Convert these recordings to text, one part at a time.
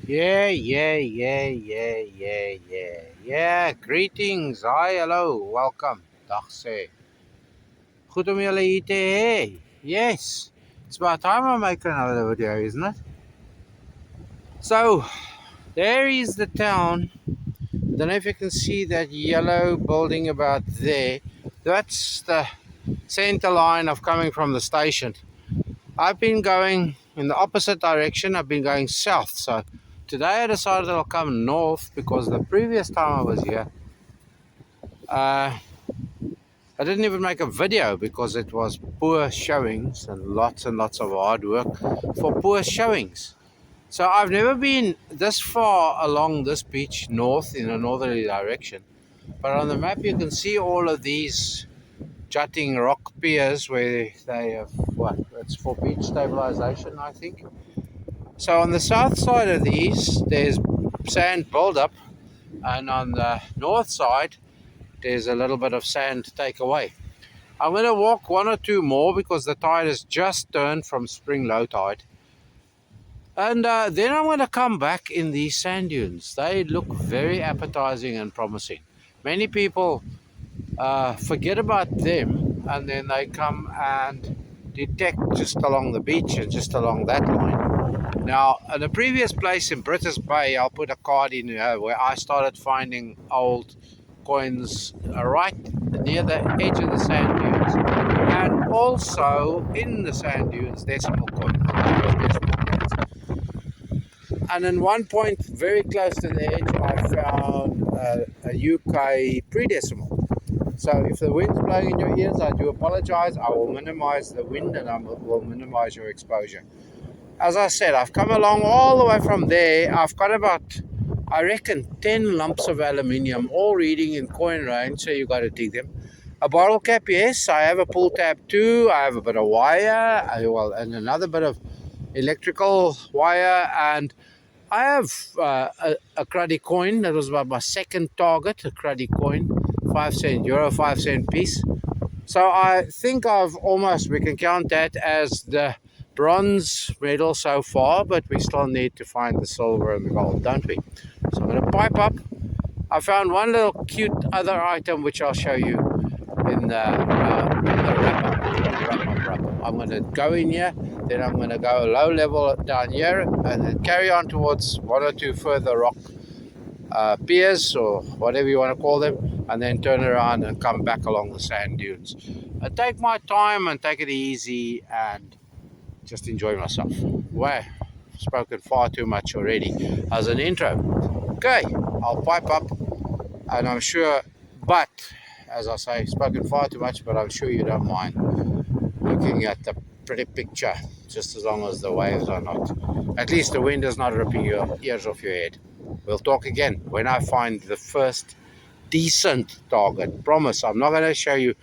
Yeah. Greetings. Hi, hello. Welcome. Dag sê. Goed om jullie hier te hê. Yes. It's about time I make another video, isn't it? So, there is the town. Don't know if you can see that yellow building about there. That's the center line of coming from the station. I've been going in the opposite direction. I've been going south. So today I decided I'll come north because the previous time I was here, I didn't even make a video because it was poor showings and lots of hard work for poor showings. So I've never been this far along this beach north in a northerly direction. But on the map you can see all of these jutting rock piers where they have, what, it's for beach stabilization, I think. So on the south side of these, there's sand buildup, and on the north side, there's a little bit of sand take away. I'm going to walk one or two more because the tide has just turned from spring low tide. And then I'm going to come back in these sand dunes. They look very appetizing and promising. Many people forget about them, and then they come and detect just along the beach and just along that line. Now, at a previous place in British Bay, I'll put a card in here where I started finding old coins right near the edge of the sand dunes, and also in the sand dunes, decimal coins. And in one point, very close to the edge, I found a UK pre-decimal. So if the wind's blowing in your ears, I do apologize. I will minimize the wind and I will minimize your exposure. As I said, I've come along all the way from there. I've got about, I reckon, 10 lumps of aluminium, all reading in coin range, so you got to dig them. A bottle cap, yes. I have a pull tab too. I have a bit of wire, and another bit of electrical wire, and I have a cruddy coin. That was about my second target, a cruddy coin, 5 cent euro, 5 cent piece. So I think we can count that as the bronze medal so far, but we still need to find the silver and the gold, don't we? So I'm going to pipe up. I found one little cute other item which I'll show you in the wrap-up. I'm going to go in here, then I'm going to go low level down here, and then carry on towards one or two further rock piers or whatever you want to call them, and then turn around and come back along the sand dunes. I take my time and take it easy and just enjoy myself. Wow, I've spoken far too much already as an intro. Okay, I'll pipe up, and I'm sure, but as I say, spoken far too much, but I'm sure you don't mind looking at the pretty picture, just as long as the waves are not, at least the wind is not ripping your ears off your head. We'll talk again when I find the first decent target. Promise, I'm not going to show you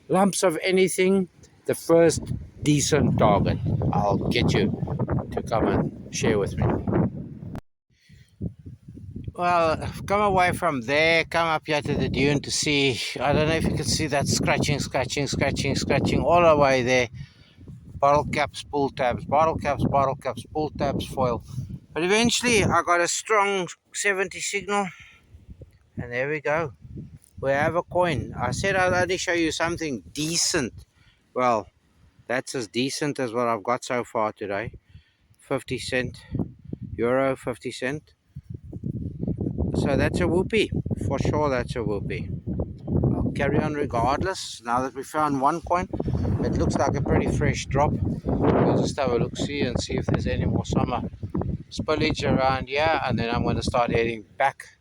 lumps of anything. The first decent target, I'll get you to come and share with me. Well, I've come away from there, come up here to the dune to see, I don't know if you can see that scratching all the way there. Bottle caps, pull tabs, bottle caps, pull tabs, foil. But eventually I got a strong 70 signal, and there we go. We have a coin. I said I'll only show you something decent. Well, that's as decent as what I've got so far today. 50 cent, euro 50 cent. So that's a whoopee. For sure that's a whoopee. I'll carry on regardless. Now that we found one coin, it looks like a pretty fresh drop. We'll just have a look-see and see if there's any more summer spillage around here, and then I'm going to start heading back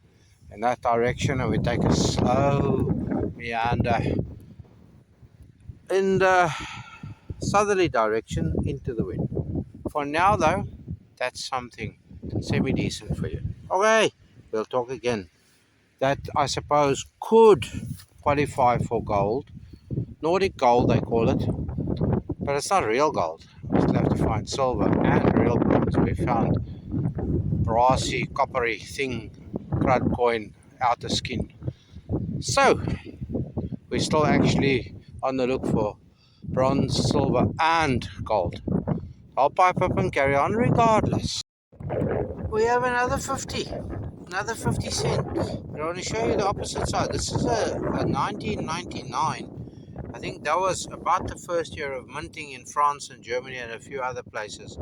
in that direction, and we take a slow meander in the southerly direction into the wind. For now though, that's something semi-decent for you. Okay, we'll talk again. That, I suppose, could qualify for gold. Nordic gold they call it, but it's not real gold. We still have to find silver and real bronze. We found brassy, coppery thing, crud coin, outer skin. So we're still actually on the look for bronze, silver and gold. I'll pipe up and carry on regardless. We have another 50. Another 50 cent. But I want to show you the opposite side. This is a 1999. I think that was about the first year of minting in France and Germany and a few other places.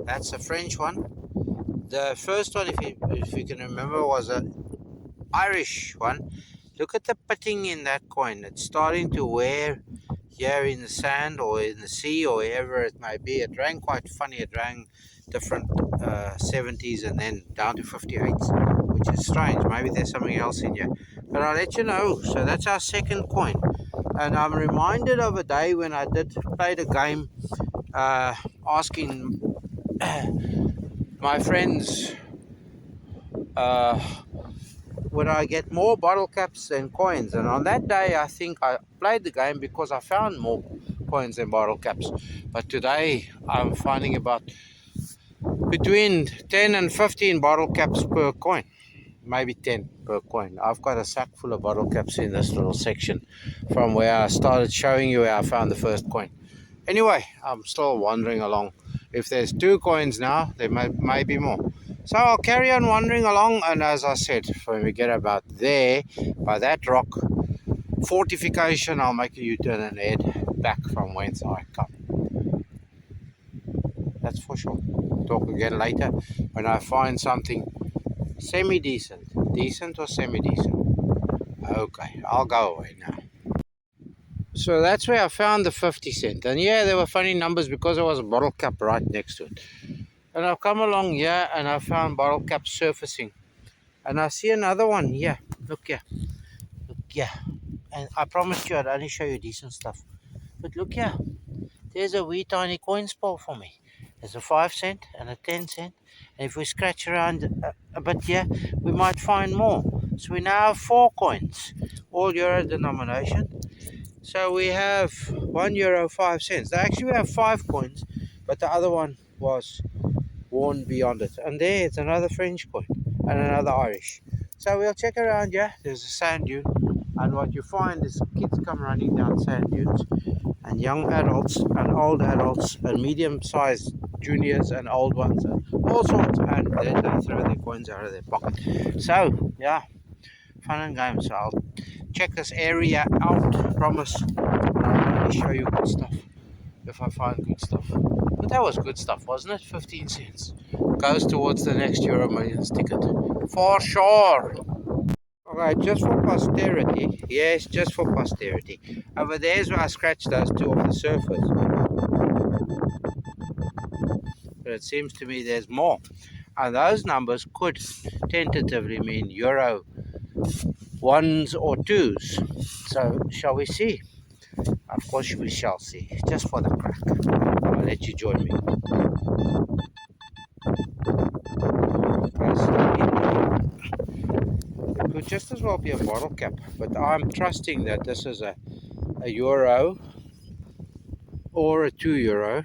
That's a French one. The first one, if you can remember, was an Irish one. Look at the pitting in that coin. It's starting to wear here in the sand or in the sea or wherever it may be. It rang quite funny. It rang different 70s and then down to 58s, which is strange. Maybe there's something else in here. But I'll let you know. So that's our second coin. And I'm reminded of a day when I did play the game asking my friends would I get more bottle caps than coins. And on that day, I think I played the game because I found more coins than bottle caps. But today, I'm finding about between 10 and 15 bottle caps per coin. Maybe 10 per coin. I've got a sack full of bottle caps in this little section from where I started showing you where I found the first coin. Anyway, I'm still wandering along. If there's 2 coins now, there may be more. So I'll carry on wandering along, and as I said, when we get about there, by that rock fortification, I'll make a U-turn and head back from whence I come. That's for sure. Talk again later when I find something semi-decent. Decent or semi-decent? Okay, I'll go away now. So that's where I found the 50 cent. And yeah, there were funny numbers because there was a bottle cap right next to it. And I've come along here and I found bottle caps surfacing. And I see another one here. Look here. Look here. And I promised you I'd only show you decent stuff. But look here. There's a wee tiny coin spot for me. There's a 5 cent and a 10 cent. And if we scratch around a bit here, we might find more. So we now have 4 coins. All euro denomination. So we have €1, 5 cents. Actually, we have 5 coins, but the other one was worn beyond it. And there, it's another French coin and another Irish. So we'll check around here. There's a sand dune, and what you find is kids come running down sand dunes, and young adults and old adults and medium-sized juniors and old ones and all sorts, and then they throw their coins out of their pocket. So yeah, fun and games. So I'll check this area out, promise. I'll only show you good stuff if I find good stuff. But that was good stuff, wasn't it? 15 cents. Goes towards the next Euro Millions ticket. For sure. Alright, just for posterity. Yes, just for posterity. Over there's where I scratched those 2 off the surface. But it seems to me there's more. And those numbers could tentatively mean Euro 1s or 2s. So, shall we see? Of course we shall see. Just for the crack. I'll let you join me. It could just as well be a bottle cap. But I'm trusting that this is a Euro or a 2 Euro.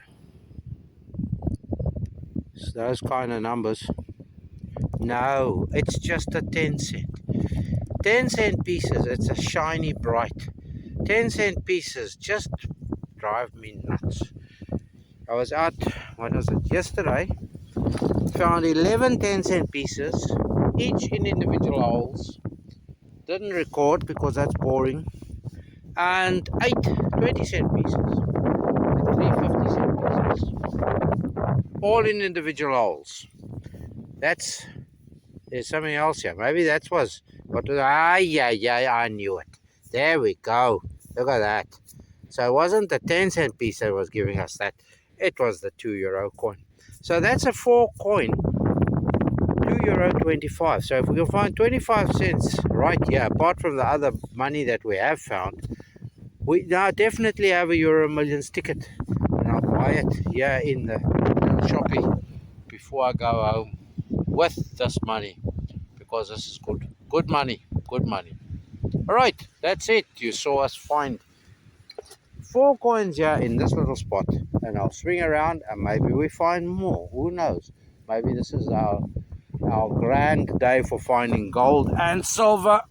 So those kind of numbers. No, it's just a 10 cent. 10 cent pieces, it's a shiny bright 10 cent pieces, just drive me nuts. I was out, what was it, yesterday, found 11 10 cent pieces, each in individual holes, didn't record because that's boring, and 8 20 cent pieces, and 3 50 cent pieces, all in individual holes. There's something else here, maybe that was, yeah, I knew it. There we go. Look at that. So it wasn't the 10 cent piece that was giving us that. It was the 2 Euro coin. So that's a 4 coin. €2.25. So if we can find 25 cents right here, apart from the other money that we have found, we now definitely have a Euro Millions ticket. And I'll buy it here in the shopping before I go home with this money. Because this is good. Good money. Good money. Alright, that's it. You saw us find 4 coins here in this little spot. And I'll swing around and maybe we find more. Who knows? Maybe this is our grand day for finding gold and silver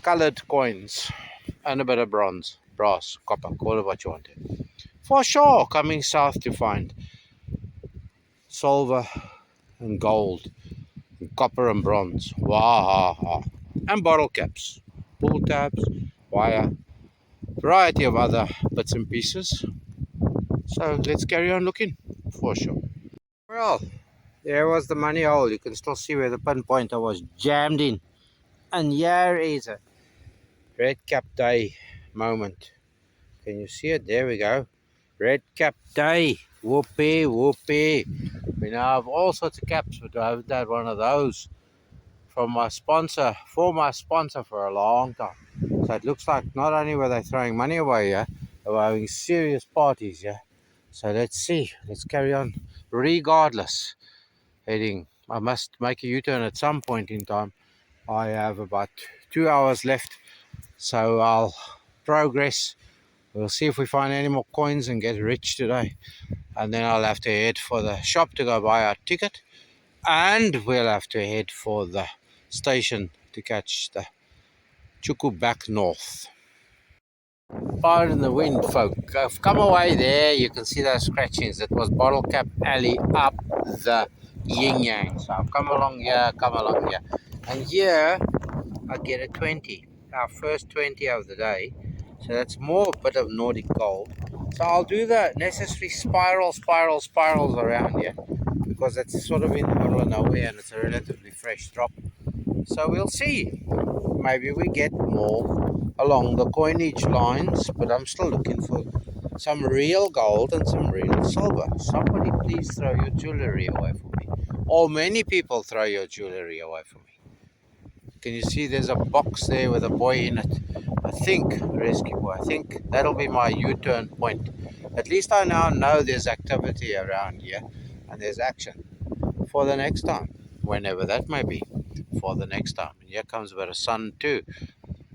colored coins. And a bit of bronze, brass, copper, call it what you want. For sure, coming south to find silver and gold, and copper and bronze. Wow. And bottle caps, pull tabs, wire, variety of other bits and pieces. So let's carry on looking for sure. Well, there was the money hole. You can still see where the pinpointer was jammed in. And here is a red cap day moment. Can you see it? There we go. Red cap day. Whoopee, whoopee. We now have all sorts of caps, but I haven't had one of those from my sponsor, for a long time. So it looks like not only were they throwing money away here, they were having serious parties here. So let's see. Let's carry on. Regardless, I must make a U-turn at some point in time. I have about 2 hours left, so I'll progress. We'll see if we find any more coins and get rich today. And then I'll have to head for the shop to go buy our ticket. And we'll have to head for the station to catch the Chuku back north. Fire in the wind, folk. I've come away there. You can see those scratchings. It was Bottle Cap Alley up the yin yang. So I've come along here. And here I get a 20. Our first 20 of the day. So that's more a bit of Nordic gold. So I'll do the necessary spirals around here, because it's sort of in the middle of nowhere and it's a relatively fresh drop. So we'll see. Maybe we get more along the coinage lines, but I'm still looking for some real gold and some real silver. Somebody please throw your jewelry away for me. Or many people throw your jewelry away for me. Can you see there's a box there with a boy in it? I think, rescue boy, I think that'll be my U-turn point. At least I now know there's activity around here and there's action for the next time, whenever that may be, for the next time. And here comes a bit of sun too,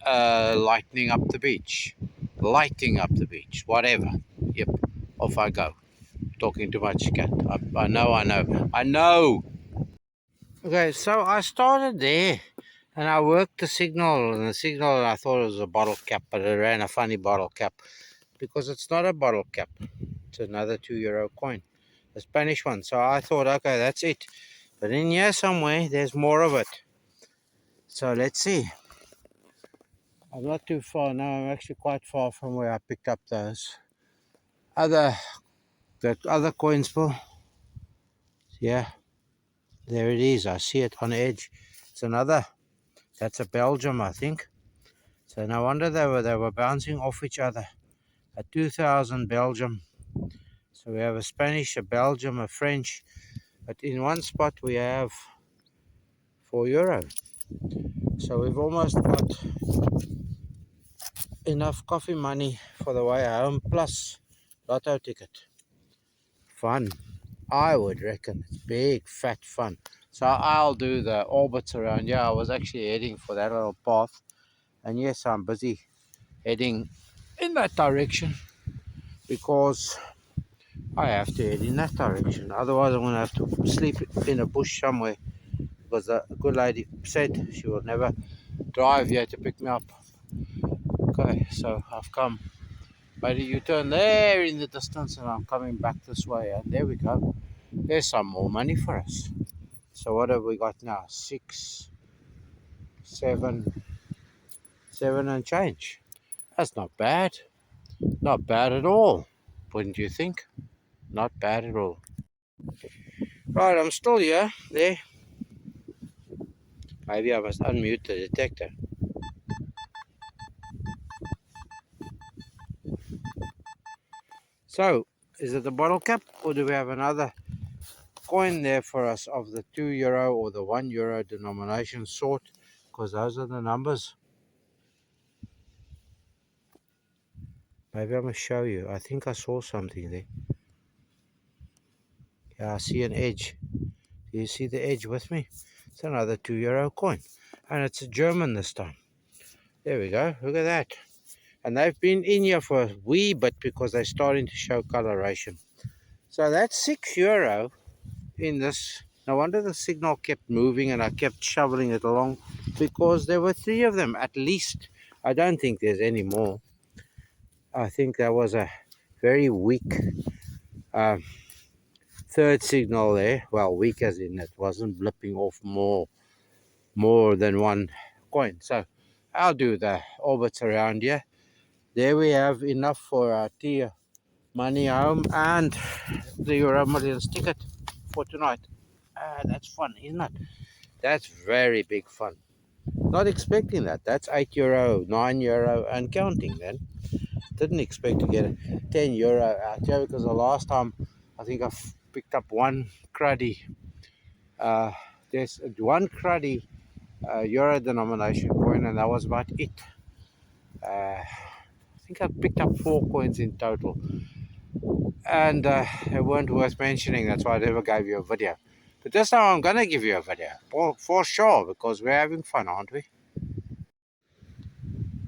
lighting up the beach, whatever. Yep, off I go. Talking too much, cat. I know. Okay, so I started there and I worked the signal, and I thought it was a bottle cap, but it ran a funny bottle cap because it's not a bottle cap. It's another €2 coin, a Spanish one. So I thought, okay, that's it. But in here somewhere, there's more of it. So let's see. I'm not too far now. I'm actually quite far from where I picked up those other coins for. Yeah, there it is. I see it on the edge. It's another. That's a Belgium, I think. So no wonder they were bouncing off each other. A 2000 Belgium. So we have a Spanish, a Belgium, a French. But in one spot we have €4. So we've almost got enough coffee money for the way home, plus lotto ticket. Fun. I would reckon it's big fat fun. So I'll do the orbits around here. I was actually heading for that little path, and yes, I'm busy heading in that direction because I have to head in that direction. Otherwise I'm going to have to sleep in a bush somewhere, because the good lady said she will never drive here to pick me up. Okay, so I've come, made a U-turn there in the distance, and I'm coming back this way, and there we go. There's some more money for us. So what have we got now? 6, 7 and change. That's not bad. Not bad at all. Wouldn't you think? Not bad at all. Right, I'm still here. There. Maybe I must unmute the detector. So, is it the bottle cap, or do we have another coin there for us of the €2 or the €1 denomination sort? Because those are the numbers. Maybe I must show you. I think I saw something there. Yeah, I see an edge. Do you see the edge with me? It's another €2 coin. And it's a German this time. There we go. Look at that. And they've been in here for a wee bit because they're starting to show coloration. So that's €6 in this. No wonder the signal kept moving and I kept shoveling it along, because there were 3 of them at least. I don't think there's any more. I think that was a very weak third signal there. Well, weak as in it wasn't blipping off more than one coin. So I'll do the orbits around here. There we have enough for our tea money home and the Euro Millions ticket for tonight. That's fun, isn't it? That's very big fun. Not expecting that. That's €8, €9 and counting then. Didn't expect to get a €10 out here because the last time I think I picked up one cruddy. There's one cruddy euro denomination coin, and that was about it. I think I picked up 4 coins in total, and they weren't worth mentioning. That's why I never gave you a video. But this time I'm gonna give you a video for sure because we're having fun, aren't we?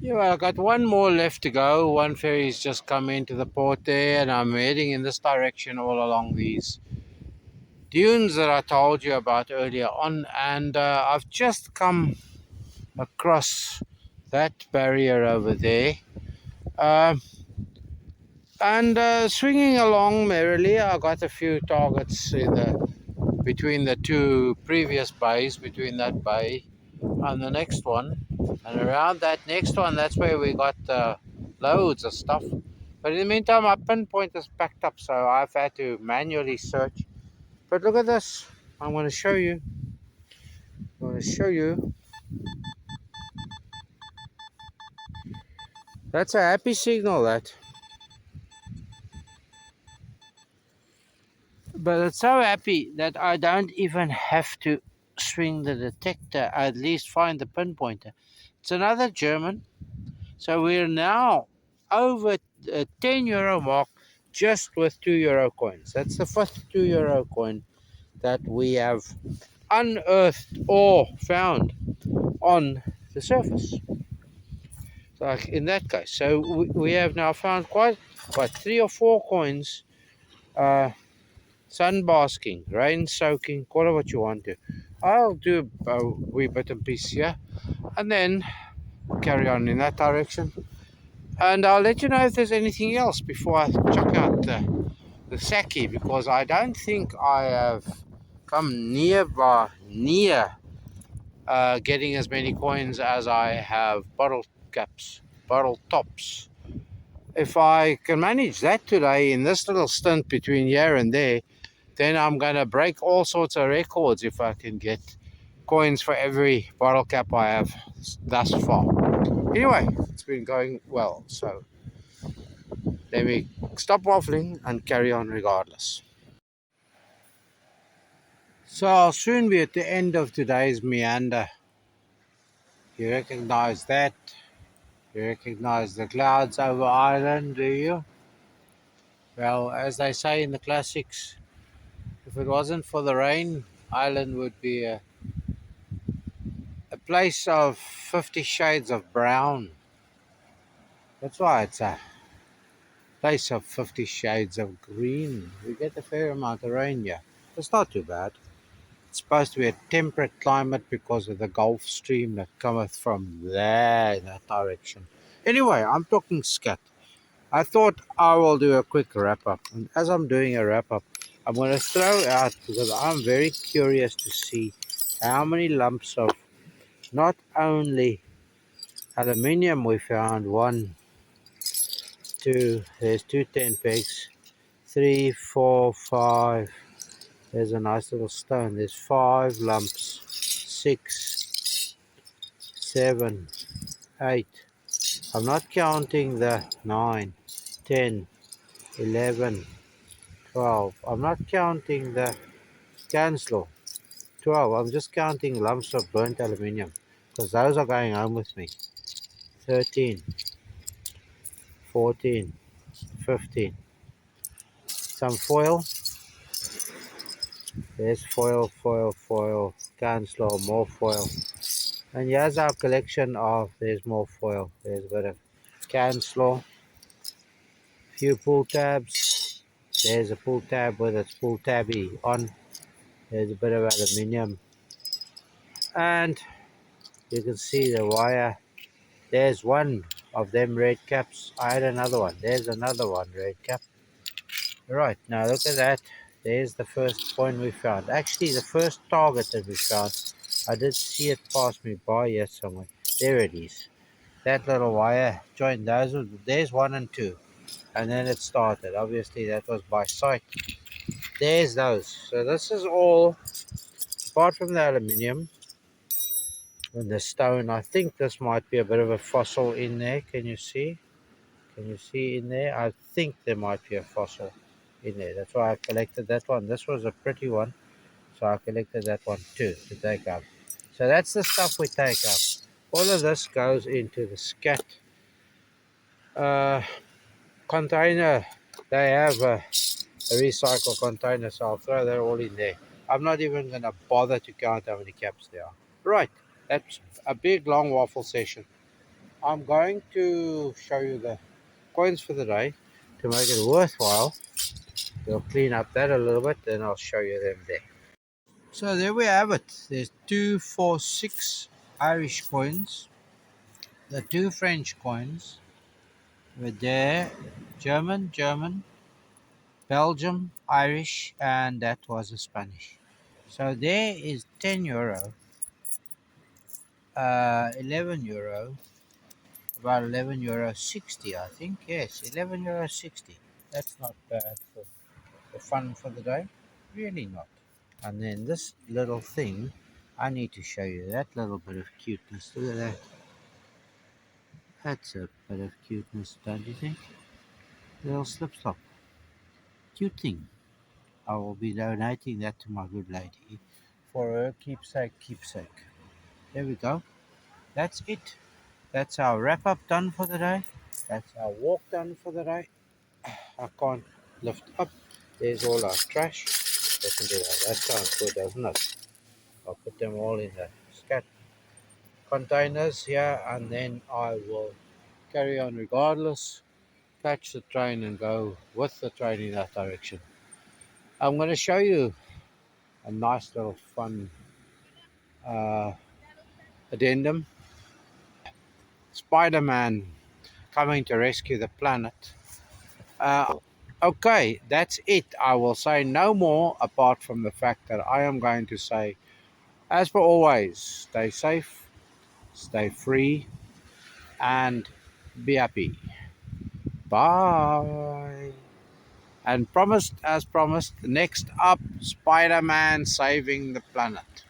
Yeah, well, I got one more left to go. One ferry's just come into the port there, and I'm heading in this direction all along these dunes that I told you about earlier on. And I've just come across that barrier over there. And swinging along merrily, I got a few targets between the two previous bays, between that bay and the next one. And around that next one, that's where we got loads of stuff. But in the meantime, my pinpoint is packed up, so I've had to manually search. But look at this. I'm going to show you. That's a happy signal, that. But it's so happy that I don't even have to swing the detector. I at least find the pinpointer. It's another German. So we're now over the €10 mark just with €2 coins. That's the first €2 coin that we have unearthed or found on the surface. So in that case, so we have now found quite 3 or 4 coins, sun basking, rain soaking, call it what you want to. I'll do a wee bit and piece here and then carry on in that direction. And I'll let you know if there's anything else before I chuck out the sake, because I don't think I have come near getting as many coins as I have bottle caps, bottle tops. If I can manage that today in this little stint between here and there, then I'm going to break all sorts of records if I can get coins for every bottle cap I have thus far. Anyway, it's been going well, so let me stop waffling and carry on regardless. So I'll soon be at the end of today's meander. You recognize that? You recognize the clouds over Ireland, do you? Well, as they say in the classics, if it wasn't for the rain, Ireland would be a place of 50 shades of brown. That's why it's a place of 50 shades of green. We get a fair amount of rain here. It's not too bad. It's supposed to be a temperate climate because of the Gulf Stream that cometh from there in that direction. Anyway, I'm talking scat. I thought I will do a quick wrap up. And as I'm doing a wrap up, I'm going to throw out, because I'm very curious to see how many lumps of not only aluminium we found. 1, 2, there's 2 10 pegs, 3, 4, 5. There's a nice little stone. There's 5 lumps, 6, 7, 8. I'm not counting the 9, 10, 11, 12. I'm not counting the cancel. 12. I'm just counting lumps of burnt aluminium because those are going home with me. 13, 14, 15. Some foil. There's foil, foil, foil, cancel, more foil. And here's our collection of, there's more foil. There's a bit of cancel, few pull tabs. There's a pull tab with its pull tabby on. There's a bit of aluminium. And you can see the wire. There's one of them red caps. I had another one. There's another one red cap. Right, now look at that. There's the first coin we found. Actually, the first target that we found. I did see it pass me by here somewhere. There it is. That little wire joined those. There's 1 and 2. And then it started. Obviously, that was by sight. There's those. So this is all, apart from the aluminium and the stone. I think this might be a bit of a fossil in there. Can you see? Can you see in there? I think there might be a fossil in there. That's why I collected that one. This was a pretty one. So I collected that one too to take out. So that's the stuff we take out. All of this goes into the scat uh, container. They have a recycle container, so I'll throw that all in there. I'm not even going to bother to count how many caps there are. Right, that's a big long waffle session. I'm going to show you the coins for the day to make it worthwhile. We'll clean up that a little bit, then I'll show you them there. So there we have it. There's 246 Irish coins, the 2 French coins were there, German, Belgium, Irish, and that was a Spanish. So there is €10, €11, about €11.60, I think. Yes, €11.60. That's not bad for the fun for the day. Really not. And then this little thing, I need to show you that little bit of cuteness. Look at that. That's a bit of cuteness, don't you think? Little slip slop. Cute thing. I will be donating that to my good lady for her keepsake. There we go. That's it. That's our wrap up done for the day. That's our walk done for the day. I can't lift up. There's all our trash. Listen to that. That sounds good, doesn't it? I'll put them all in the scat containers here, and then I will carry on regardless. Catch the train and go with the train in that direction. I'm going to show you a nice little fun uh, addendum. Spider-Man coming to rescue the planet. Okay, that's it. I will say no more apart from the fact that I am going to say, as per always, stay safe, stay free, and be happy. Bye. And promised, as promised, next up, Spider-Man saving the planet.